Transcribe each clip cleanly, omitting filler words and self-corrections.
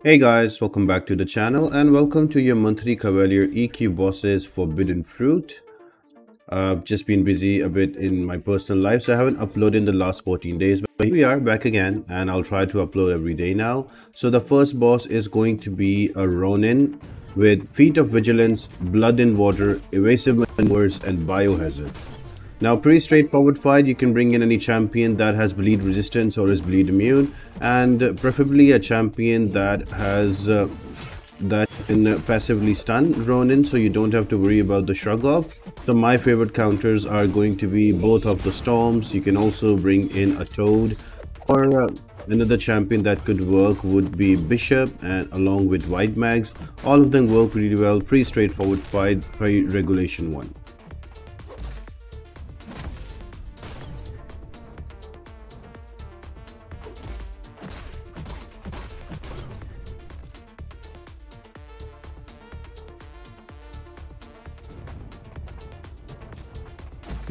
Hey guys, welcome back to the channel and welcome to your monthly Cavalier EQ bosses Forbidden Fruit. I've just been busy a bit in my personal life, so I haven't uploaded in the last 14 days, but here we are back again and I'll try to upload every day now. So the first boss is going to be a Ronin with Feet of Vigilance, Blood in Water, Evasive Maneuvers and Biohazard. Now, pretty straightforward fight. You can bring in any champion that has bleed resistance or is bleed immune, and preferably a champion that has that can passively stun Ronin, so you don't have to worry about the shrug off. So my favorite counters are going to be both of the storms. You can also bring in a toad, or another champion that could work would be Bishop, and along with White Mags. All of them work really well. Pretty straightforward fight, pretty regulation one.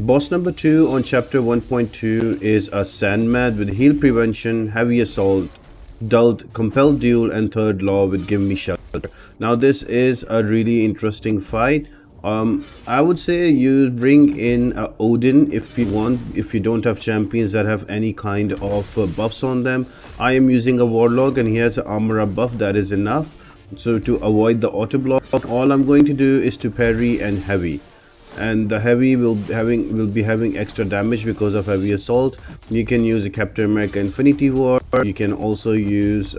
Boss number 2 on chapter 1.2 is a Sandman with heal prevention, heavy assault, dult, compelled duel and third law with give me shelter. Now this is a really interesting fight. I would say you bring in Odin if you want, if you don't have champions that have any kind of buffs on them. I am using a Warlock and he has an armor up buff, that is enough. So to avoid the auto block, all I'm going to do is to parry and heavy, and the heavy will be having extra damage because of heavy assault. You can use a Captain America Infinity War. You can also use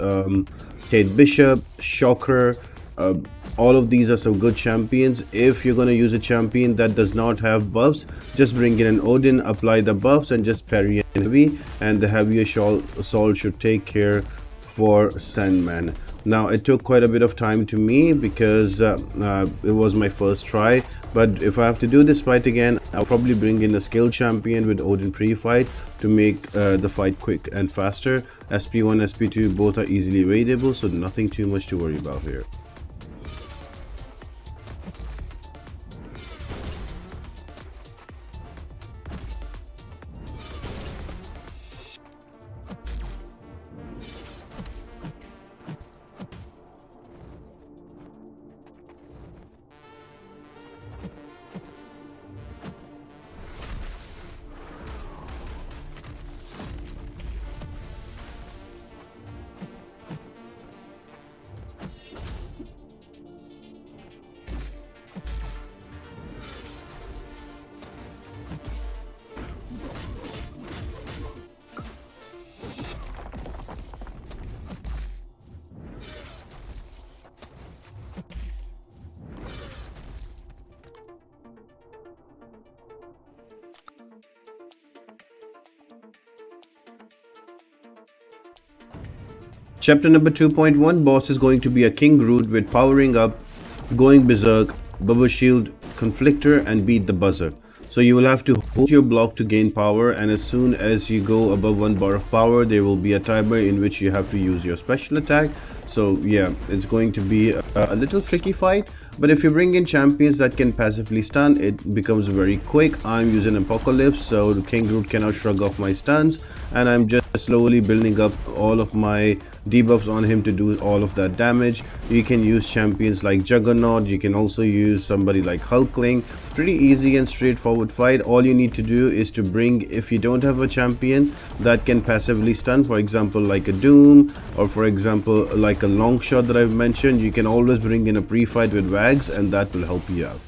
Kate Bishop, Shocker. All of these are some good champions. If you're going to use a champion that does not have buffs, just bring in an Odin, apply the buffs and just parry and heavy, and the heavy assault should take care for Sandman. Now it took quite a bit of time to me because it was my first try, but if I have to do this fight again, I'll probably bring in a skilled champion with Odin pre-fight to make the fight quick and faster. SP1, SP2 both are easily evadable, so nothing too much to worry about here. Chapter number 2.1 boss is going to be a King Groot with powering up, going berserk, bubble shield, conflictor and beat the buzzer. So you will have to hold your block to gain power, and as soon as you go above 1 bar of power, there will be a timer in which you have to use your special attack. So yeah, it's going to be a little tricky fight, but if you bring in champions that can passively stun, it becomes very quick. I'm using Apocalypse, so King Groot cannot shrug off my stuns, and I'm just slowly building up all of my debuffs on him to do all of that damage. You can use champions like Juggernaut, you can also use somebody like Hulkling. Pretty easy and straightforward fight. All you need to do is to bring, if you don't have a champion that can passively stun, for example like a Doom, or for example like a long shot that I've mentioned, you can always bring in a pre-fight with Wags and that will help you out.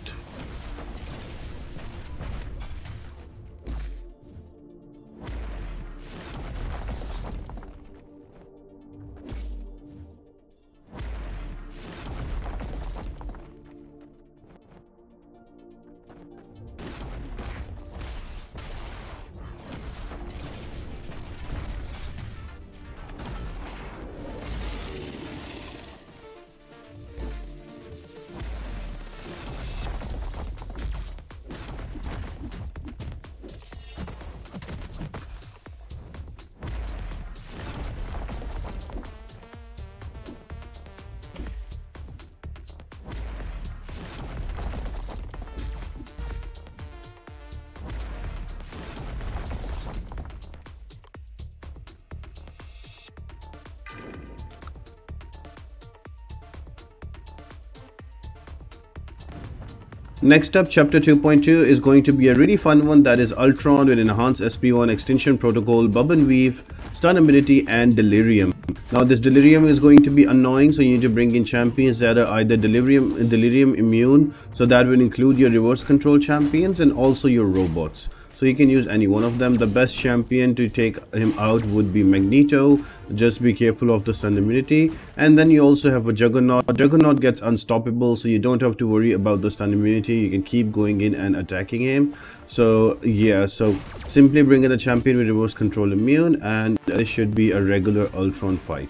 Next up, chapter 2.2 is going to be a really fun one, that is Ultron with enhanced SP1 extinction protocol, bub and weave, stun ability, and delirium. Now this delirium is going to be annoying, so you need to bring in champions that are either delirium immune, so that will include your reverse control champions and also your robots. So you can use any one of them. The best champion to take him out would be Magneto. Just be careful of the stun immunity. And then you also have a Juggernaut. Juggernaut gets unstoppable, so you don't have to worry about the stun immunity. You can keep going in and attacking him. So yeah, so simply bring in a champion with reverse control immune, and this should be a regular Ultron fight.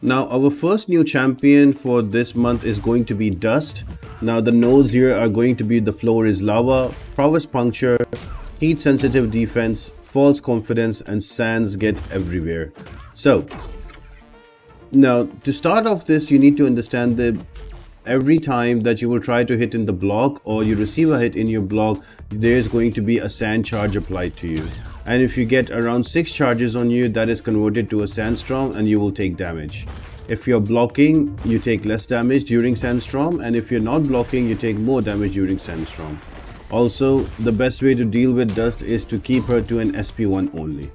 Now our first new champion for this month is going to be Dust. Now the nodes here are going to be: the floor is lava, prowess puncture, heat sensitive defense, false confidence, and sands get everywhere. So now to start off this, you need to understand that every time that you will try to hit in the block or you receive a hit in your block, there is going to be a sand charge applied to you. And if you get around 6 charges on you, that is converted to a sandstorm and you will take damage. If you're blocking, you take less damage during sandstorm, and if you're not blocking, you take more damage during sandstorm. Also, the best way to deal with Dust is to keep her to an SP1 only.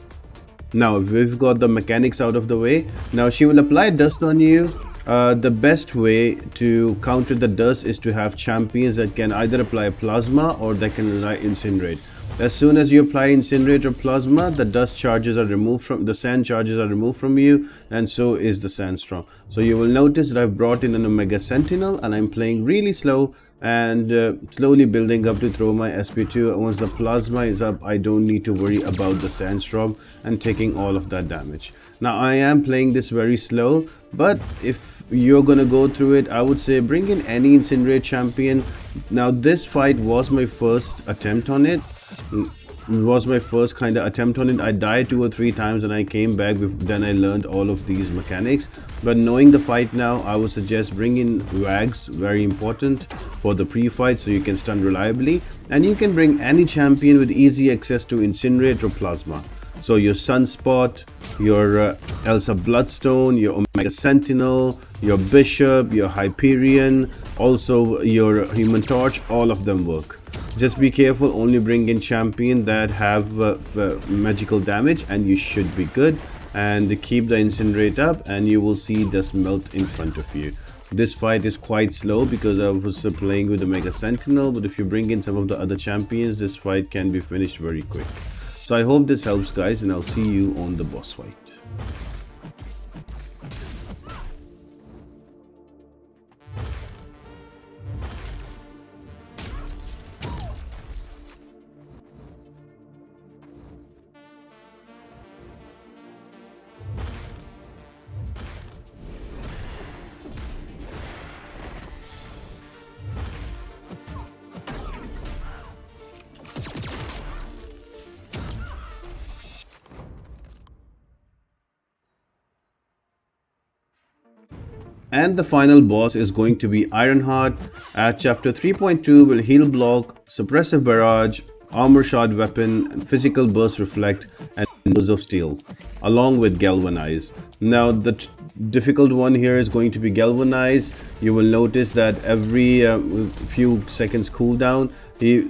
Now we've got the mechanics out of the way. Now she will apply Dust on you. The best way to counter the Dust is to have champions that can either apply Plasma or that can apply Incinerate. As soon as you apply Incinerate or Plasma, the dust charges are removed from the sand charges are removed from you, and so is the sandstorm. So you will notice that I've brought in an Omega Sentinel and I'm playing really slow and slowly building up to throw my SP2. Once the Plasma is up, I don't need to worry about the sandstorm and taking all of that damage. Now I am playing this very slow, but if you're gonna go through it, I would say bring in any Incinerate champion. Now this fight was my first attempt on it. I died 2 or 3 times and I came back. Then I learned all of these mechanics, but knowing the fight now, I would suggest bring in Wags, very important for the pre-fight, so you can stun reliably, and you can bring any champion with easy access to Incinerate or Plasma. So your Sunspot, your Elsa Bloodstone, your Omega Sentinel, your Bishop, your Hyperion, also your Human Torch, all of them work. Just be careful, only bring in champion that have magical damage and you should be good. And keep the Incinerate up and you will see dust melt in front of you. This fight is quite slow because I was playing with the Mega Sentinel, but if you bring in some of the other champions, this fight can be finished very quick. So I hope this helps guys, and I'll see you on the boss fight. And the final boss is going to be Ironheart. At chapter 3.2 will heal block, suppressive barrage, armor shot weapon, physical burst reflect, and nose of steel, along with galvanize. Now the difficult one here is going to be galvanize. You will notice that every few seconds cooldown,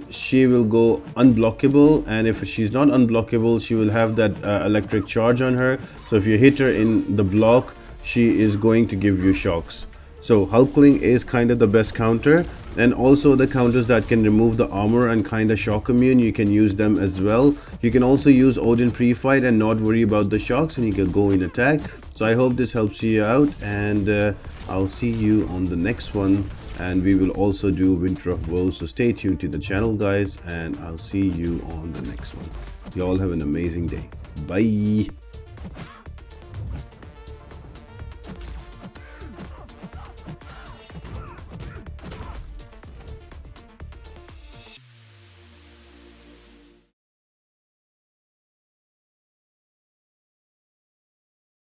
she will go unblockable, and if she's not unblockable, she will have that electric charge on her. So if you hit her in the block, she is going to give you shocks. So Hulkling is kind of the best counter, and also the counters that can remove the armor and kind of shock immune, you can use them as well. You can also use Odin pre-fight and not worry about the shocks, and you can go in attack. So I hope this helps you out, and I'll see you on the next one, and we will also do Winter of Woes. So stay tuned to the channel guys, and I'll see you on the next one. You all have an amazing day. Bye.